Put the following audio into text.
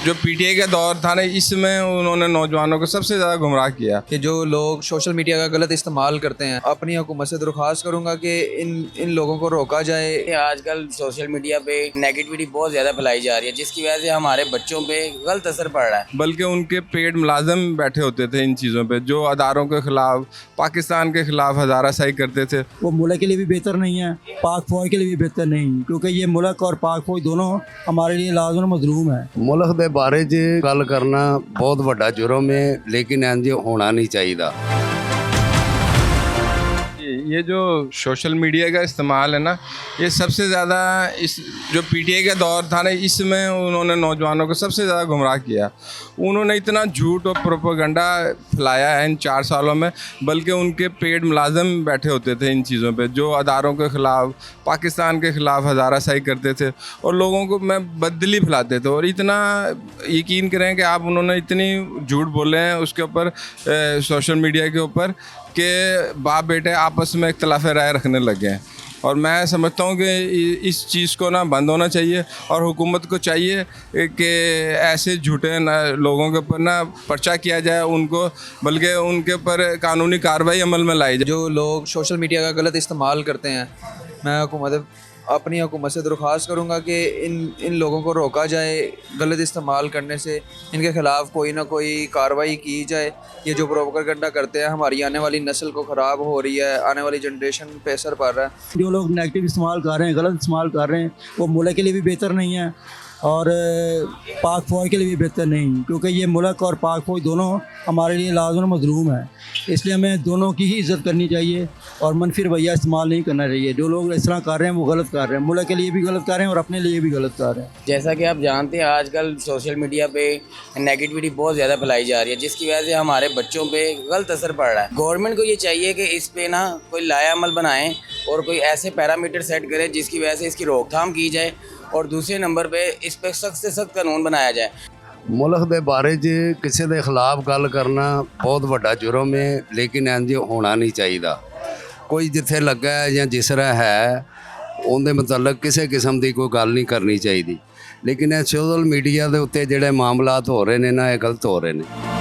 जो पीटीआई का दौर था ना, इसमें उन्होंने नौजवानों को सबसे ज़्यादा गुमराह किया। कि जो लोग सोशल मीडिया का गलत इस्तेमाल करते हैं, अपनी हुकूमत से दरख्वास्त करूंगा कि इन लोगों को रोका जाए। आजकल सोशल मीडिया पे नेगेटिविटी बहुत ज़्यादा फैलाई जा रही है, जिसकी वजह से हमारे बच्चों पे गलत असर पड़ रहा है। बल्कि उनके पेड मुलाजिम बैठे होते थे इन चीज़ों पे, जो अदारों के ख़िलाफ़, पाकिस्तान के ख़िलाफ़ हज़ाराशाही करते थे। वो मुल्क के लिए भी बेहतर नहीं है, पाक फौज के लिए भी बेहतर नहीं, क्योंकि ये मुल्क और पाक फौज दोनों हमारे लिए लाज़िम मज़लूम है। मुल्क दे बारे च गल करना बहुत बड़ा जुर्म है, लेकिन इंज होना नहीं चाहिए। ये जो सोशल मीडिया का इस्तेमाल है ना, ये सबसे ज़्यादा इस जो पीटीआई का दौर था ना, इसमें उन्होंने नौजवानों को सबसे ज़्यादा गुमराह किया। उन्होंने इतना झूठ और प्रोपेगेंडा फैलाया है इन 4 सालों में, बल्कि उनके पेड मुलाजिम बैठे होते थे इन चीज़ों पे, जो अदारों के ख़िलाफ़, पाकिस्तान के ख़िलाफ़ हज़ाराशाही करते थे और लोगों को में बददिली फैलाते थे। और इतना यकीन करें कि आप उन्होंने इतनी झूठ बोले हैं उसके ऊपर, सोशल मीडिया के ऊपर, कि बाप बेटे आपस में इख्तिलाफ़ राय रखने लग गए हैं। और मैं समझता हूँ कि इस चीज़ को ना बंद होना चाहिए और हुकूमत को चाहिए कि ऐसे झूठे लोगों के ऊपर ना पर्चा किया जाए उनको, बल्कि उनके ऊपर कानूनी कार्रवाई अमल में लाई जाए। जो लोग सोशल मीडिया का गलत इस्तेमाल करते हैं, मैं अपनी हुकूमत से दरख्वास्त करूंगा कि इन लोगों को रोका जाए गलत इस्तेमाल करने से। इनके ख़िलाफ़ कोई ना कोई कार्रवाई की जाए। ये जो प्रोपेगेंडा करते हैं, हमारी आने वाली नस्ल को ख़राब हो रही है, आने वाली जनरेशन पे असर पड़ रहा है। जो लोग नेगेटिव इस्तेमाल कर रहे हैं, गलत इस्तेमाल कर रहे हैं, वो मुल्क के लिए भी बेहतर नहीं है और पाक फौज के लिए भी बेहतर नहीं, क्योंकि ये मुल्क और पाक फौज दोनों हमारे लिए लाज़िम मज़लूम है। इसलिए हमें दोनों की ही इज़्ज़त करनी चाहिए और मनफी रवैया इस्तेमाल नहीं करना चाहिए। जो लोग इस तरह कर रहे हैं वो गलत कर रहे हैं, मुल्क के लिए भी गलत कर रहे हैं और अपने लिए भी गलत कर रहे हैं। जैसा कि आप जानते हैं, आजकल सोशल मीडिया पे नेगेटिविटी बहुत ज़्यादा फैलाई जा रही है, जिसकी वजह से हमारे बच्चों पे गलत असर पड़ रहा है। गवर्नमेंट को ये चाहिए कि इस पे ना कोई लायामल बनाएं और कोई ऐसे पैरामीटर सेट करें जिसकी वजह से इसकी रोकथाम की जाए, और दूसरे नंबर पे इस पे सख्त से सख्त कानून बनाया जाए। मुल्क दे बारे च किसी के खिलाफ गल करना बहुत बड़ा जुर्म है, लेकिन इंज होना नहीं चाहिए। कोई जिथे लगा है या जिस तरह है उनके मतलब किसी किस्म की कोई गल नहीं करनी चाहिए। लेकिन सोशल मीडिया के उत्ते जिहड़े मामलात हो रहे हैं ना, ये गलत हो रहे हैं।